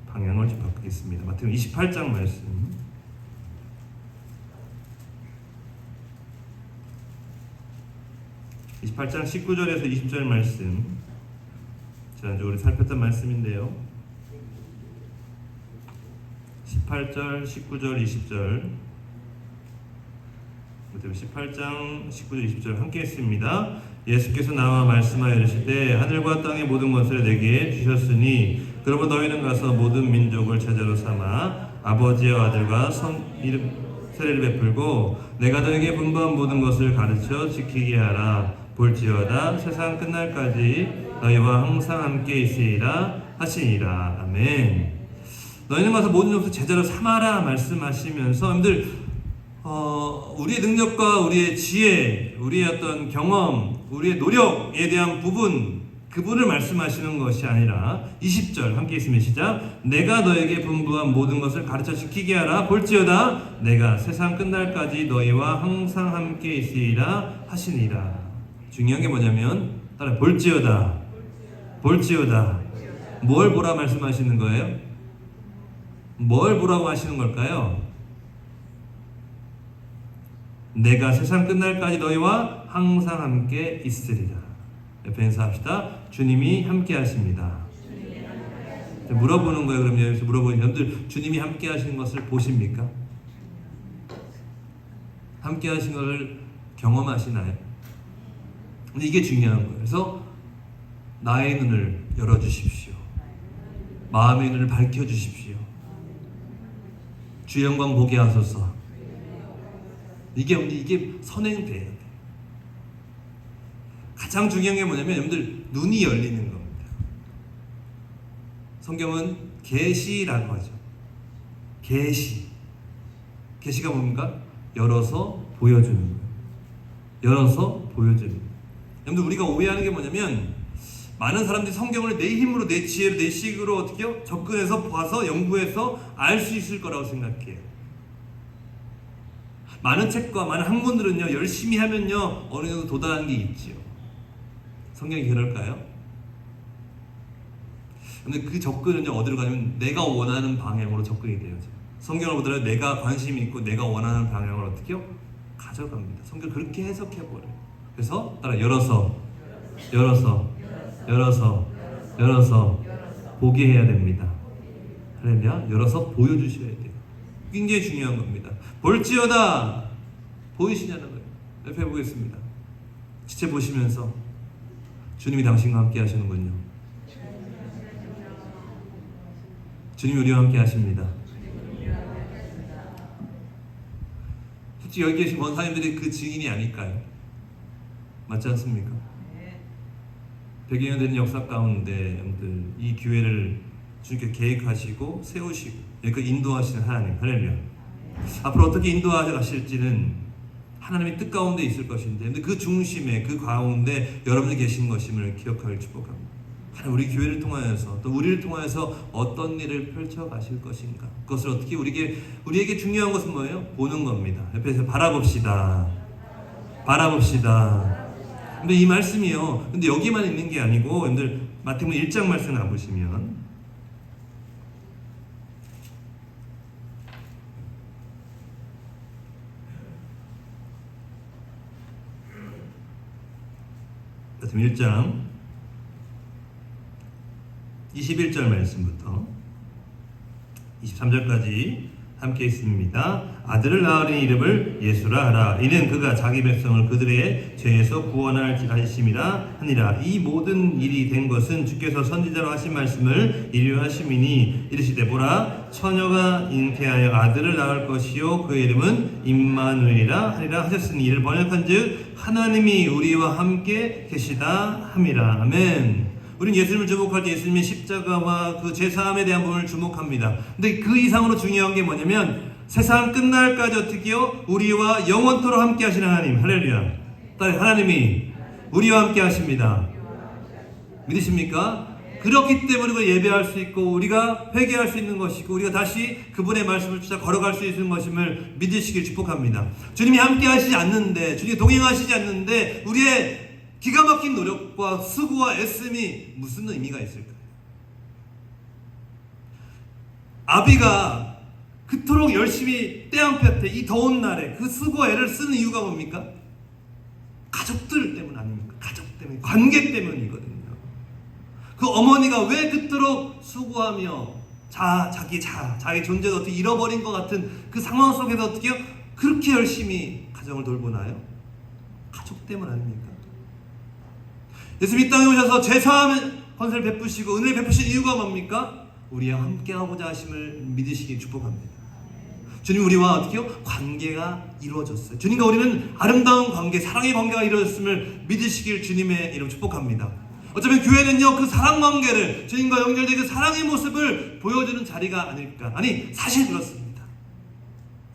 방향을 좀 바꾸겠습니다. 마태복음 28장 말씀. 28장 19절에서 20절 말씀. 지난주 우리 살폈던 말씀인데요. 18절, 19절, 20절. 18장 19절 20절 함께 했습니다. 예수께서 나와 말씀하여 이르시되 하늘과 땅의 모든 것을 내게 주셨으니 그러므로 너희는 가서 모든 민족을 제자로 삼아 아버지와 아들과 성 이름 세례를 베풀고 내가 너에게 분부한 모든 것을 가르쳐 지키게 하라. 볼지어다 세상 끝날까지 너희와 항상 함께 있으리라 하시니라. 아멘. 너희는 가서 모든 족속 제자로 삼아라 말씀하시면서 여러분들 우리의 능력과 우리의 지혜, 우리의 어떤 경험, 우리의 노력에 대한 그분을 말씀하시는 것이 아니라 20절 함께 있으면 시작. 내가 너에게 분부한 모든 것을 가르쳐 지키게 하라. 볼지어다 내가 세상 끝날까지 너희와 항상 함께 있으리라 하시니라. 중요한 게 뭐냐면 따라 볼지어다. 뭘 보라 말씀하시는 거예요? 뭘 보라고 하시는 걸까요? 내가 세상 끝날까지 너희와 항상 함께 있으리라. 옆에 인사합시다. 주님이 함께 하십니다. 물어보는 거예요. 그럼 여기서 물어보는 여러분들 주님이 함께 하시는 것을 보십니까? 함께 하신 것을 경험하시나요? 근데 이게 중요한 거예요. 그래서 나의 눈을 열어주십시오. 마음의 눈을 밝혀주십시오. 주 영광 보게 하소서. 이게 선행돼야 돼. 가장 중요한 게 뭐냐면 여러분들 눈이 열리는 겁니다. 성경은 계시라고 하죠. 계시가 뭡니까? 열어서 보여주는 거예요. 여러분들 우리가 오해하는 게 뭐냐면 많은 사람들이 성경을 내 힘으로, 내 지혜로, 내 식으로 어떻게요? 접근해서 봐서 연구해서 알 수 있을 거라고 생각해요. 많은 책과 많은 학문들은요, 열심히 하면요 어느 정도 도달하는 게 있지요. 성경이 그럴까요? 근데 그 접근은요 어디로 가냐면 내가 원하는 방향으로 접근이 돼요. 성경을 보더라도 내가 관심 있고 내가 원하는 방향을 어떻게요? 가져갑니다. 성경을 그렇게 해석해버려요. 그래서 따라 열어서 보게 해야 됩니다. 할렐루야. 열어서 보여주셔야 돼요. 굉장히 중요한 겁니다. 볼지어다 보이시냐는 거예요. 옆에 보겠습니다. 지체 보시면서 주님이 당신과 함께 하시는군요. 주님이 우리와 함께 하십니다. 솔직히 여기 계신 권사님들이 그 증인이 아닐까요? 맞지 않습니까? 100여 년 된 역사 가운데 이 교회를 주님께 계획하시고 세우시고 그 인도하시는 하나님, 할렐루야. 앞으로 어떻게 인도하셔 가실지는 하나님의 뜻 가운데 있을 것인데, 근데 그 중심에, 그 가운데 여러분이 계신 것임을 기억하길 축복합니다. 하나님 우리 교회를 통하여서 또 우리를 통하여서 어떤 일을 펼쳐 가실 것인가, 그것을 어떻게 우리에게 중요한 것은 뭐예요? 보는 겁니다. 옆에서 바라봅시다. 근데 이 말씀이요, 근데 여기만 있는 게 아니고 여러분들 마태복음 1장 말씀 가보시면 마태복음 1장 21절 말씀부터 23절까지 함께 있습니다. 아들을 낳으리니 이름을 예수라 하라. 이는 그가 자기 백성을 그들의 죄에서 구원할 자이심이라 하니라. 이 모든 일이 된 것은 주께서 선지자로 하신 말씀을 이루하심이니 이르시되 보라, 처녀가 잉태하여 아들을 낳을 것이요 그의 이름은 임마누엘이라 하리라 하셨으니 이를 번역한즉 하나님이 우리와 함께 계시다 함이라. 아멘. 우리는 예수님을 주목할 때 예수님의 십자가와 그 제사함에 대한 부분을 주목합니다. 근데 그 이상으로 중요한 게 뭐냐면 세상 끝날까지 어떻게요? 우리와 영원토록 함께 하시는 하나님, 할렐루야. 하나님이 우리와 함께 하십니다. 믿으십니까? 그렇기 때문에 우리가 예배할 수 있고 우리가 회개할 수 있는 것이고 우리가 다시 그분의 말씀을 쫓아 걸어갈 수 있는 것임을 믿으시길 축복합니다. 주님이 함께 하시지 않는데, 주님이 동행하시지 않는데 우리의 기가 막힌 노력과 수고와 애씀이 무슨 의미가 있을까요? 아비가 그토록 열심히 떼양볕에 이 더운 날에 그 수고와 애를 쓰는 이유가 뭡니까? 가족들 때문 아닙니까? 가족 때문에, 관계 때문이거든요. 그 어머니가 왜 그토록 수고하며 자기 존재를 어떻게 잃어버린 것 같은 그 상황 속에서 어떻게 그렇게 열심히 가정을 돌보나요? 가족 때문 아닙니까? 예수님 이 땅에 오셔서 제사함의 권세를 베푸시고 은혜를 베푸신 이유가 뭡니까? 우리와 함께하고자 하심을 믿으시기 축복합니다. 주님 우리와 어떻게요? 관계가 이루어졌어요. 주님과 우리는 아름다운 관계, 사랑의 관계가 이루어졌음을 믿으시길 주님의 이름 축복합니다. 어쩌면 교회는요 그 사랑 관계를, 주님과 연결된 그 사랑의 모습을 보여주는 자리가 아닐까. 아니 사실 그렇습니다.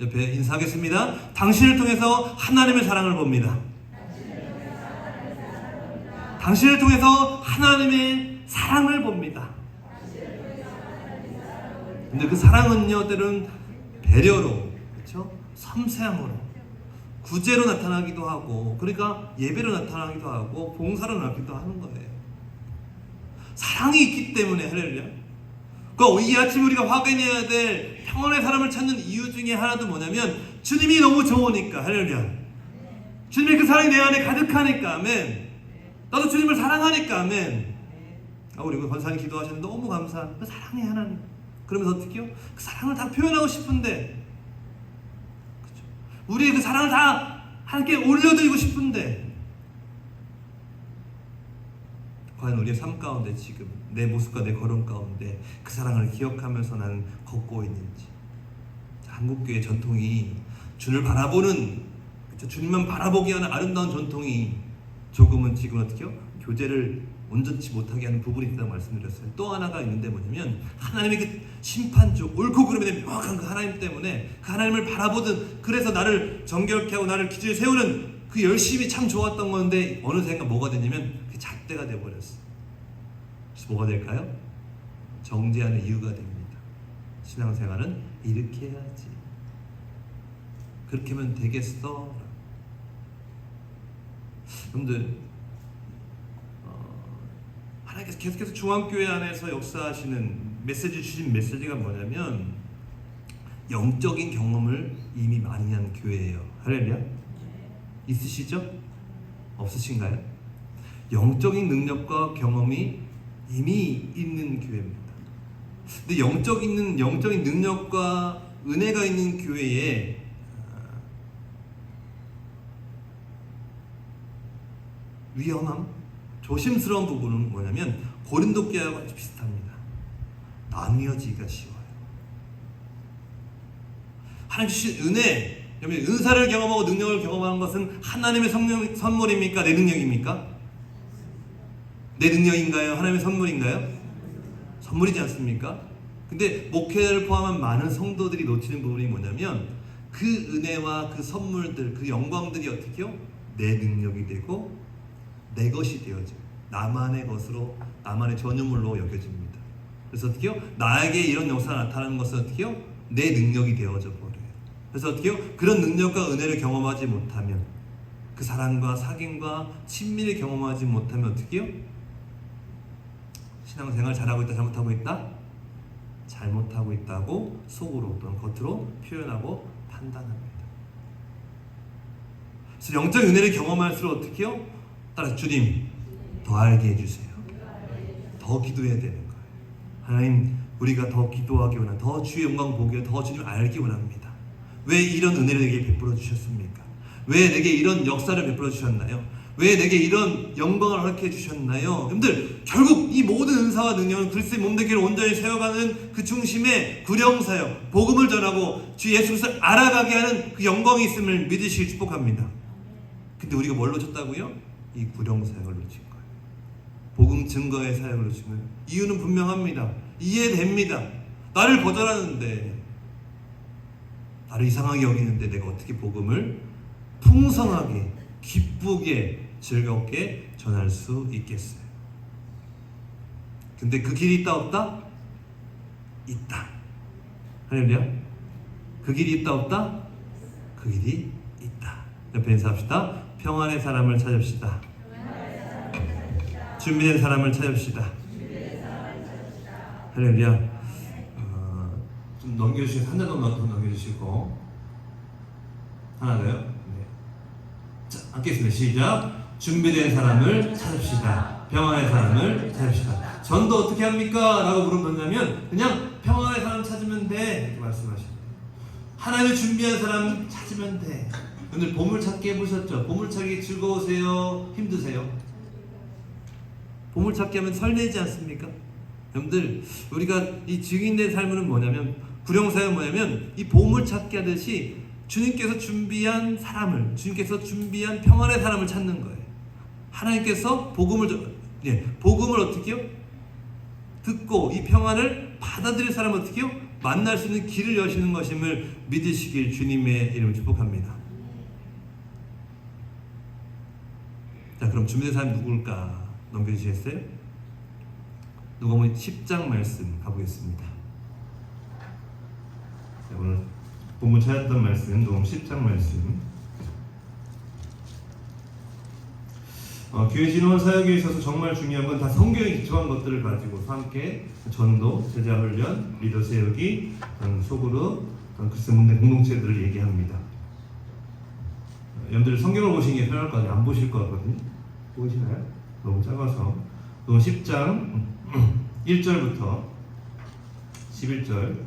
옆에 인사하겠습니다. 당신을 통해서 하나님의 사랑을 봅니다. 당신을 통해서 하나님의 사랑을 봅니다. 근데 그 사랑은요 때로는 배려로, 그렇죠? 섬세함으로, 구제로 나타나기도 하고, 그러니까 예배로 나타나기도 하고 봉사로 나타나기도 하는 거예요. 사랑이 있기 때문에, 할렐루야. 그러니까 이 아침 우리가 확인해야 될 평안의 사람을 찾는 이유 중에 하나도 뭐냐면 주님이 너무 좋으니까, 할렐루야. 주님의 그 사랑이 내 안에 가득하니까, 아멘. 나도 주님을 사랑하니까, 아멘. 우리 권사님 기도하시는데 너무 감사한 그 사랑의 하나님. 그러면서 어떻게요? 그 사랑을 다 표현하고 싶은데, 그렇죠? 우리의 그 사랑을 다 함께 올려드리고 싶은데, 과연 우리의 삶 가운데 지금 내 모습과 내 걸음 가운데 그 사랑을 기억하면서 나는 걷고 있는지. 한국교회 전통이 주님을 바라보는, 그렇죠? 주님만 바라보게 하는 아름다운 전통이 조금은 지금 어떻게요? 교제를 온전치 못하게 하는 부분이 있다고 말씀드렸어요. 또 하나가 있는데 뭐냐면 하나님의 그 심판적 옳고 그름에 대한 명확한 그 하나님 때문에 그 하나님을 바라보든, 그래서 나를 정결케 하고 나를 기준에 세우는 그 열심이 참 좋았던 건데 어느샌가 뭐가 됐냐면 그 잣대가 돼버렸어요. 뭐가 될까요? 정죄하는 이유가 됩니다. 신앙생활은 이렇게 해야지. 그렇게 하면 되겠어. 여러분들, 하나님께서 계속해서 중앙교회 안에서 역사하시는 메시지 주신 메시지가 뭐냐면 영적인 경험을 이미 많이 한 교회예요. 할렐루야. 있으시죠? 없으신가요? 영적인 능력과 경험이 이미 있는 교회입니다. 근데 영적인 능력과 은혜가 있는 교회에 위험함, 조심스러운 부분은 뭐냐면 고린도 교회와 아주 비슷합니다. 나뉘어지기가 쉬워요. 하나님 주신 은혜, 은사를 경험하고 능력을 경험하는 것은 하나님의 선물입니까? 내 능력입니까? 내 능력인가요? 하나님의 선물인가요? 선물이지 않습니까? 근데 목회를 포함한 많은 성도들이 놓치는 부분이 뭐냐면 그 은혜와 그 선물들, 그 영광들이 어떻게요? 내 능력이 되고 내 것이 되어져요. 나만의 것으로, 나만의 전유물로 여겨집니다. 그래서 어떻게요? 나에게 이런 역사가 나타나는 것은 어떻게요? 내 능력이 되어져 버려요. 그래서 어떻게요? 그런 능력과 은혜를 경험하지 못하면, 그 사랑과 사귐과 친밀을 경험하지 못하면 어떻게요? 신앙생활 잘하고 있다, 잘못하고 있다? 잘못하고 있다고 속으로 또는 겉으로 표현하고 판단합니다. 그래서 영적 은혜를 경험할수록 어떻게요? 따라서 주님 더 알게 해주세요. 더 기도해야 되는 거예요. 하나님, 우리가 더 기도하기 원합니다. 더 주의 영광 보기 위해 더 주님 알기 원합니다. 왜 이런 은혜를 내게 베풀어 주셨습니까? 왜 내게 이런 역사를 베풀어 주셨나요? 왜 내게 이런 영광을 허락해 주셨나요? 여러분들, 결국 이 모든 은사와 능력은 그리스도의 몸되기를 온전히 세워가는 그 중심에 구령사역, 복음을 전하고 주 예수 그리스도를 알아가게 하는 그 영광이 있음을 믿으시길 축복합니다. 근데 우리가 뭘 놓쳤다고요? 이 구령사역을 놓친 거예요. 복음 증거의 사역을 놓친 거예요. 이유는 분명합니다. 이해됩니다. 나를 거절하는데, 나를 이상하게 여기는데 내가 어떻게 복음을 풍성하게, 기쁘게, 즐겁게 전할 수 있겠어요? 근데 그 길이 있다 없다? 있다. 할렐루야. 그 길이 있다 없다? 그 길이 있다. 옆에 인사합시다. 평안의 사람을 찾읍시다. 준비된 사람을 찾읍시다. 할렐루야. 좀 넘겨주시고, 한 잔 더 넘겨주시고. 하나 더요? 네. 자, 앉겠습니다. 시작. 준비된 사람을 찾읍시다. 평안의 사람을 찾읍시다. 전도 어떻게 합니까? 라고 물어봤냐면 그냥 평안의 사람 찾으면 돼 이렇게 말씀하십니다. 하나님을 준비한 사람 찾으면 돼. 오늘 보물찾기 해보셨죠? 보물찾기 즐거우세요? 힘드세요? 보물찾기 하면 설레지 않습니까? 여러분들, 우리가 이 증인된 삶은 뭐냐면, 구령사역은 뭐냐면 이 보물찾기 하듯이 주님께서 준비한 사람을, 주님께서 준비한 평안의 사람을 찾는 거예요. 하나님께서 복음을 어떻게요? 듣고 이 평안을 받아들일 사람을 어떻게요? 만날 수 있는 길을 여시는 것임을 믿으시길 주님의 이름을 축복합니다. 자, 그럼 준비된 사람이 누굴까? 넘겨주시겠어요? 누가복음 10장 말씀 가보겠습니다. 자, 오늘 본문 찾았던 말씀, 누가복음 10장 말씀. 교회 진흥원 사역에 있어서 정말 중요한 건 다 성경에 기초한 것들을 가지고 함께 전도, 제자 훈련, 리더 세우기, 소그룹, 글쎄 문제 공동체들을 얘기합니다. 여러분들 성경을 보시는 게 편할 것 같아요. 안 보실 것 같거든요. 보이시나요? 너무 작아서. 또 10장 1절부터 11절.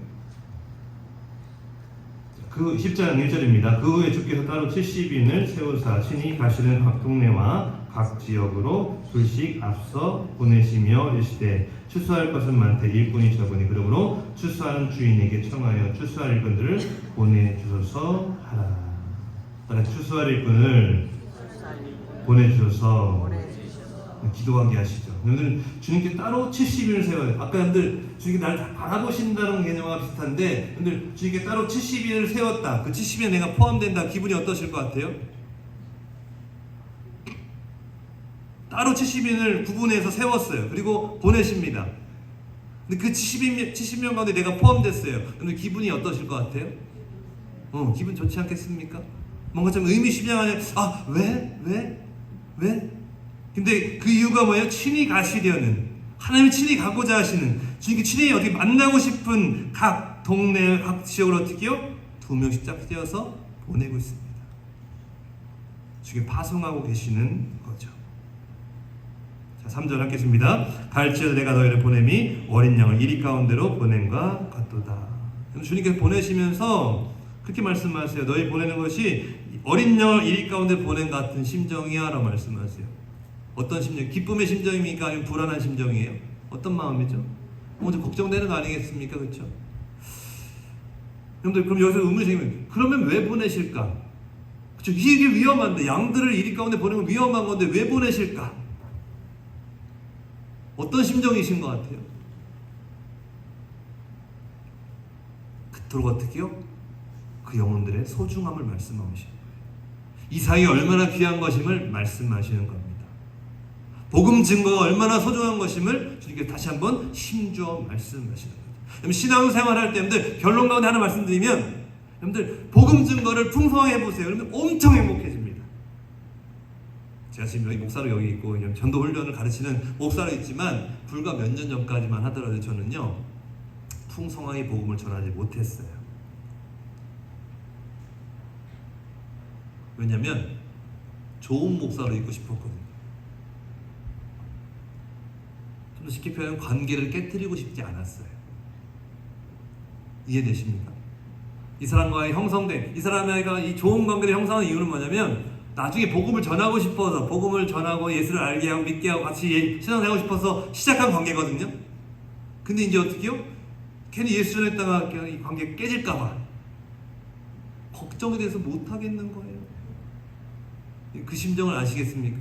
그 10장 1절입니다. 그 후에 주께서 따로 70인을 세우사 친히 가시는 각 동네와 각 지역으로 둘씩 앞서 보내시며 이르시되 추수할 것은 많되 일꾼이 적으니 그러므로 추수하는 주인에게 청하여 추수할 일꾼들을 보내주소서 하라. 추수할 일꾼을 보내주소서 기도하게 하시죠. 여러분들, 주님께 따로 70인을 세워요. 아까 여러분들 주님께 나를 알아보신다는 개념과 비슷한데, 여러분들 주님께 따로 70인을 세웠다. 그 70인에 내가 포함된다. 기분이 어떠실 것 같아요? 따로 70인을 구분해서 세웠어요. 그리고 보내십니다. 근데 그 70명 가운데 내가 포함됐어요. 근데 기분이 어떠실 것 같아요? 기분 좋지 않겠습니까? 뭔가 좀 의미심장하네. 아, 왜? 근데 그 이유가 뭐예요? 친히 가시려는, 하나님이 친히 가고자 하시는, 주님께 친히 어떻게 만나고 싶은 각 동네, 각 지역으로 어떻게요? 2명씩 짝지어서 보내고 있습니다. 주님께 파송하고 계시는 거죠. 자, 3절 하겠습니다. 갈지어다 내가 너희를 보냄이 어린 양을 이리 가운데로 보냄과 같도다. 주님께서 보내시면서 그렇게 말씀하세요. 너희 보내는 것이 어린 양을 이리 가운데 보낸 같은 심정이야 라고 말씀하세요. 어떤 심정? 기쁨의 심정입니까? 아니면 불안한 심정이에요? 어떤 마음이죠? 좀 걱정되는 거 아니겠습니까? 그렇죠? 여러분들, 그럼 여기서 의문이 생기면, 그러면 왜 보내실까? 그렇죠? 이게 위험한데, 양들을 이리 가운데 보내면 위험한 건데 왜 보내실까? 어떤 심정이신 것 같아요? 그토록 어떻게요? 그 영혼들의 소중함을 말씀하시는 거예요. 이 사역이 얼마나 귀한 것임을 말씀하시는 겁니다. 복음 증거가 얼마나 소중한 것임을 주님께 다시 한번 힘주어 말씀하시는 거죠. 신앙생활 할 때 여러분들 결론 가운데 하나 말씀드리면, 여러분들 복음 증거를 풍성하게 해보세요. 여러분들 엄청 행복해집니다. 제가 지금 여기 목사로 여기 있고 전도 훈련을 가르치는 목사로 있지만 불과 몇 년 전까지만 하더라도 저는요 풍성하게 복음을 전하지 못했어요. 왜냐면 좋은 목사로 있고 싶었거든요. 좀 더 쉽게 표현하면 관계를 깨뜨리고 싶지 않았어요. 이해되십니까? 이 사람과의 형성된, 이 사람과 이 좋은 관계를 형성하는 이유는 뭐냐면 나중에 복음을 전하고 싶어서, 복음을 전하고 예수를 알게 하고 믿게 하고 같이 신앙생활하고 싶어서 시작한 관계거든요. 근데 이제 어떻게요? 괜히 예수 전했다가 이 관계 깨질까봐 걱정이 돼서 못하겠는 거예요. 그 심정을 아시겠습니까?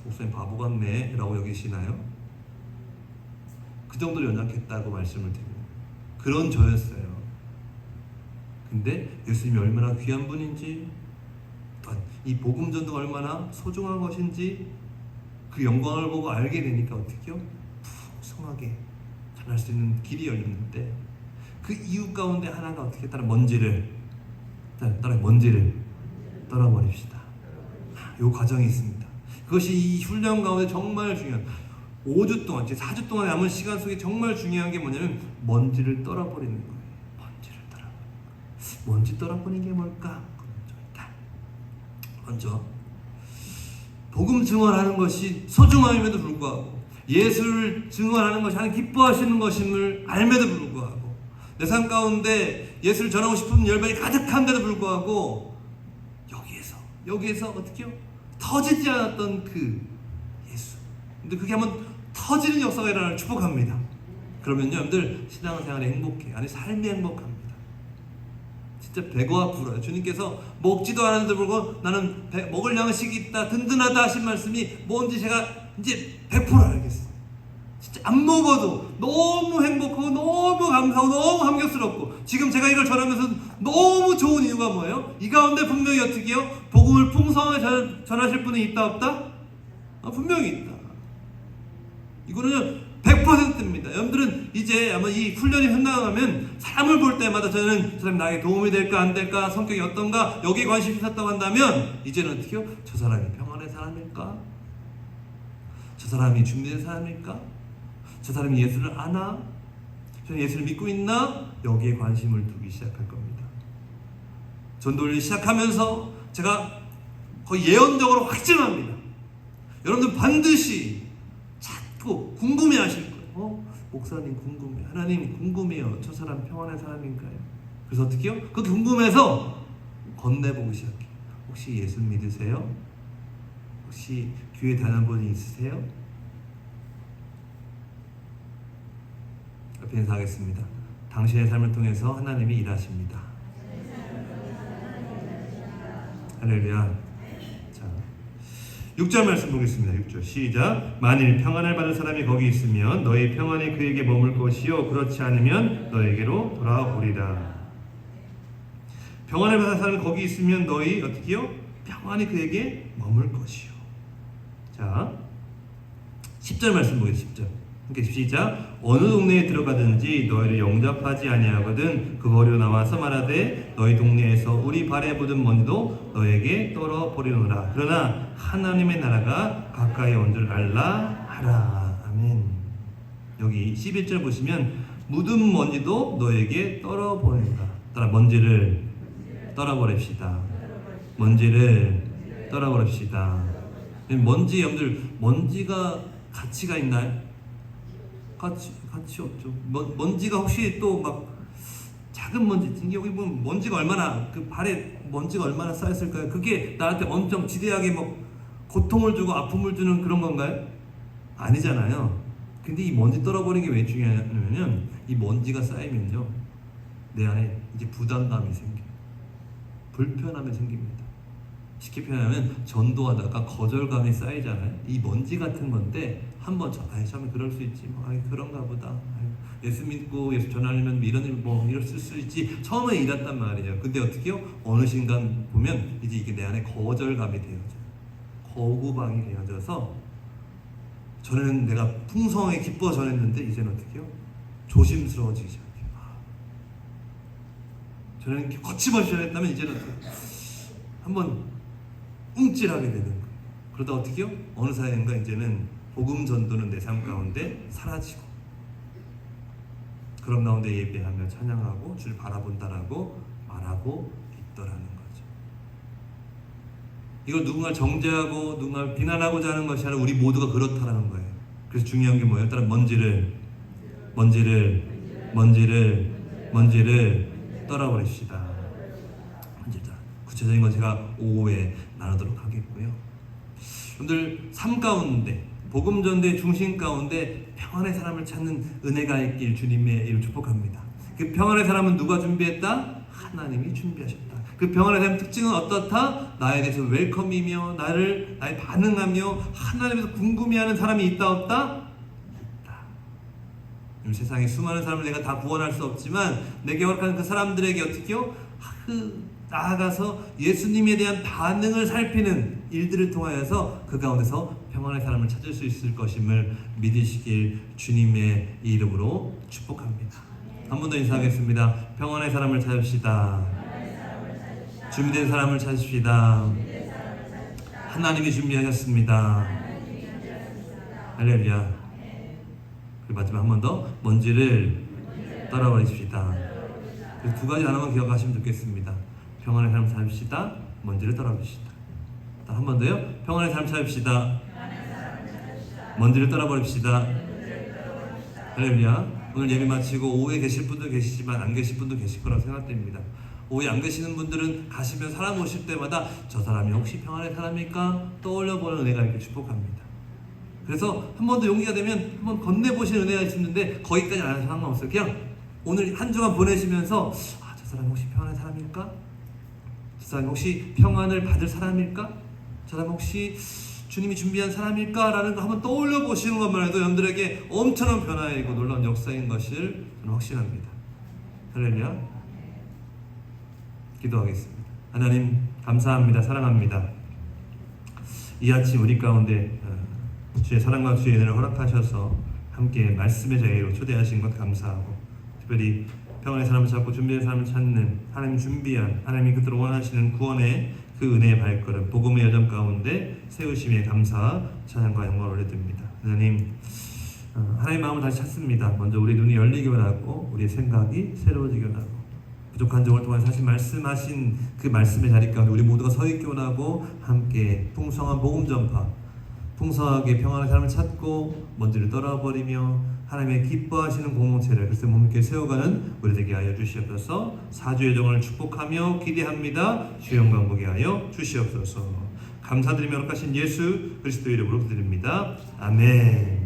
목사님 바보 같네 라고 여기시나요? 그 정도로 연약했다고 말씀을 드립니다. 그런 저였어요. 근데 예수님이 얼마나 귀한 분인지, 또한 이 복음 전도가 얼마나 소중한 것인지 그 영광을 보고 알게 되니까 어떻게요? 풍성하게 전할 수 있는 길이 열렸는데, 그 이유 가운데 하나가 어떻게 따라 먼지를 떠나버립시다. 이 과정이 있습니다. 그것이 이 훈련 가운데 정말 중요한 5주 동안, 4주 동안 남은 시간 속에 정말 중요한 게 뭐냐면 먼지를 떨어버리는 거예요. 먼지 떨어버리는 게 뭘까? 먼저 복음 증언하는 것이 소중함임에도 불구하고, 예수를 증언하는 것이 하나님 기뻐하시는 것임을 알면도 불구하고, 내 삶 가운데 예수를 전하고 싶은 열망이 가득한데도 불구하고 여기에서 어떻게요? 터지지 않았던 그 예수. 근데 그게 한번 터지는 역사가 일어나는 축복합니다. 그러면요, 여러분들 신앙생활이 행복해. 아니 삶이 행복합니다. 진짜 배고와 불어요. 주님께서 먹지도 않았는데 불구하고 나는 먹을 양식이 있다, 든든하다 하신 말씀이 뭔지 제가 이제 100% 알겠어요. 진짜 안 먹어도 너무 행복하고 너무 감사하고 너무 감격스럽고, 지금 제가 이걸 전하면서 너무 좋은 이유가 뭐예요? 이 가운데 분명히 어떻게 해요? 복음을 풍성하게 전하실 분이 있다 없다? 분명히 있다. 이거는 100%입니다. 여러분들은 이제 아마 이 훈련이 끝나가면 사람을 볼 때마다 저는 저 사람이 나에게 도움이 될까 안 될까, 성격이 어떤가, 여기에 관심이 있었다고 한다면 이제는 어떻게 해요? 저 사람이 평안의 사람일까? 저 사람이 준비된 사람일까? 저 사람이 예수를 아나? 저는 예수를 믿고 있나? 여기에 관심을 두기 시작할 겁니다. 전도를 시작하면서 제가 거의 예언적으로 확증합니다. 여러분들 반드시 자꾸 궁금해하실 거예요. 목사님 궁금해, 하나님 궁금해요. 저 사람 평안한 사람인가요? 그래서 어떻게 해요? 그 궁금해서 건네보기 시작해요. 혹시 예수 믿으세요? 혹시 교회 다니는 분이 있으세요? 옆에 인사하겠습니다. 당신의 삶을 통해서 하나님이 일하십니다. 할렐루야. 자, 6절 말씀 보겠습니다. 6절 시작. 만일 평안을 받을 사람이 거기 있으면 너희 평안이 그에게 머물 것이요 그렇지 않으면 너에게로 돌아오리라. 평안을 받을 사람이 거기 있으면 너희 어떻게요? 평안이 그에게 머물 것이요. 자, 10절 말씀 보겠습니다. 10절. 함께 시작. 어느 동네에 들어가든지 너희를 영접하지 아니하거든 그 거리로 나와서 말하되 너희 동네에서 우리 발에 묻은 먼지도 너에게 떨어버리노라. 그러나 하나님의 나라가 가까이 온 줄 알라 하라. 아멘. 여기 11절 보시면 묻은 먼지도 너에게 떨어버린다. 따라 먼지를 떨어버립시다. 먼지를 떨어버립시다. 먼지 여러분들 먼지가 가치가 있나요? 가치 없죠. 먼지가 혹시 또 막 작은 먼지 여기 보면 먼지가 얼마나 그 발에 먼지가 얼마나 쌓였을까요? 그게 나한테 엄청 지대하게 뭐 고통을 주고 아픔을 주는 그런 건가요? 아니잖아요. 근데 이 먼지 떨어버리는 게 왜 중요하냐면 이 먼지가 쌓이면요 내 안에 이제 부담감이 생겨요. 불편함이 생깁니다. 쉽게 표현하면 전도하다가 거절감이 쌓이잖아요. 이 먼지 같은 건데 한번 처음에 그럴 수 있지 뭐 그런가 보다. 예수 믿고 예수 전하려면 이런 일 뭐 이랬을 수 있지. 처음에 이랬단 말이에요. 근데 어떻게요? 어느 순간 보면 이제 이게 내 안에 거절감이 되어져요. 거부방이 되어져서 전에는 내가 풍성하게 기뻐 전했는데 이제는 어떻게요? 조심스러워지기 시작해요. 전에는 이렇게 거침없이 전했다면 이제는 한번 움찔하게 되는 거예요. 그러다 어떻게요? 어느 사이인가 이제는 복음 전도는 내 삶 가운데 사라지고 그런 가운데 예배하며 찬양하고 주를 바라본다라고 말하고 있더라는 거죠. 이걸 누군가 정죄하고 누군가 비난하고자 하는 것이 아니라 우리 모두가 그렇다라는 거예요. 그래서 중요한 게 뭐예요? 일단 먼지를 떨어버립시다. 구체적인 건 제가 오후에 나누도록 하겠고요. 여러분들 삶 가운데 복음 전도의 중심 가운데 평안의 사람을 찾는 은혜가 있길 주님의 이름 축복합니다. 그 평안의 사람은 누가 준비했다? 하나님이 준비하셨다. 그 평안의 사람의 특징은 어떻다? 나에 대해서 웰컴이며 나에 반응하며 하나님에서 궁금해하는 사람이 있다 없다? 있다. 세상에 수많은 사람을 내가 다 구원할 수 없지만 내게 허락하는 그 사람들에게 어떻게요? 나아가서 예수님에 대한 반응을 살피는 일들을 통하여서 그 가운데서 평안의 사람을 찾을 수 있을 것임을 믿으시길 주님의 이름으로 축복합니다. 한 번 더 인사하겠습니다. 평안의 사람을 찾읍시다. 준비된 사람을 찾읍시다. 하나님이 준비하셨습니다. 할렐루야. 그리고 마지막 한 번 더 먼지를 떨어버리십시다. 두 가지 하나만 기억하시면 좋겠습니다. 평안의 삶 살읍시다. 먼지를 떨어버립시다. 한 번 더요. 평안의 삶 살읍시다. 먼지를 떨어버립시다. 할렐루야. 오늘 예배 마치고 오후에 계실 분도 계시지만 안 계실 분도 계실 거라고 생각됩니다. 오후에 안 계시는 분들은 가시면 사람 오실 때마다 저 사람이 혹시 평안의 사람일까 떠올려보는 은혜가 이렇게 축복합니다. 그래서 한 번 더 용기가 되면 한번 건네보시는 은혜가 있는데 거기까지 안 해도 상관없어요. 그냥 오늘 한 주간 보내시면서 저 사람이 혹시 평안의 사람일까? 저 사람이 혹시 평안을 받을 사람일까? 저 사람이 혹시 주님이 준비한 사람일까? 라는 거 한번 떠올려 보시는 것만 해도 여러분들에게 엄청난 변화이고 놀라운 역사인 것을 저는 확신합니다. 할렐루야. 기도하겠습니다. 하나님 감사합니다. 사랑합니다. 이 아침 우리 가운데 주의 사랑과 주의 은혜를 허락하셔서 함께 말씀의 자리로 초대하신 것 감사하고 특별히 평안의 사람을 찾고 준비된 사람을 찾는 하나님이 준비한 하나님이 그토록 원하시는 구원의 그 은혜의 발걸음 복음의 여정 가운데 세우심에 감사 찬양과 영광을 올려드립니다. 하나님 하나님의 마음을 다시 찾습니다. 먼저 우리 눈이 열리기 원하고 우리의 생각이 새로워지기 원하고 부족한 점을 통해 사실 말씀하신 그 말씀의 자리 가운데 우리 모두가 서 있기 원하고 함께 풍성한 복음 전파 풍성하게 평안의 사람을 찾고 먼지를 떨어버리며 하나님의 기뻐하시는 공동체를 그리스도 몸께 세워가는 우리 되게 하여 주시옵소서. 사주의 정을 축복하며 기대합니다. 주의 영광 보게 하여 주시옵소서. 감사드리며 허락하신 예수 그리스도 이름으로 기도드립니다. 아멘.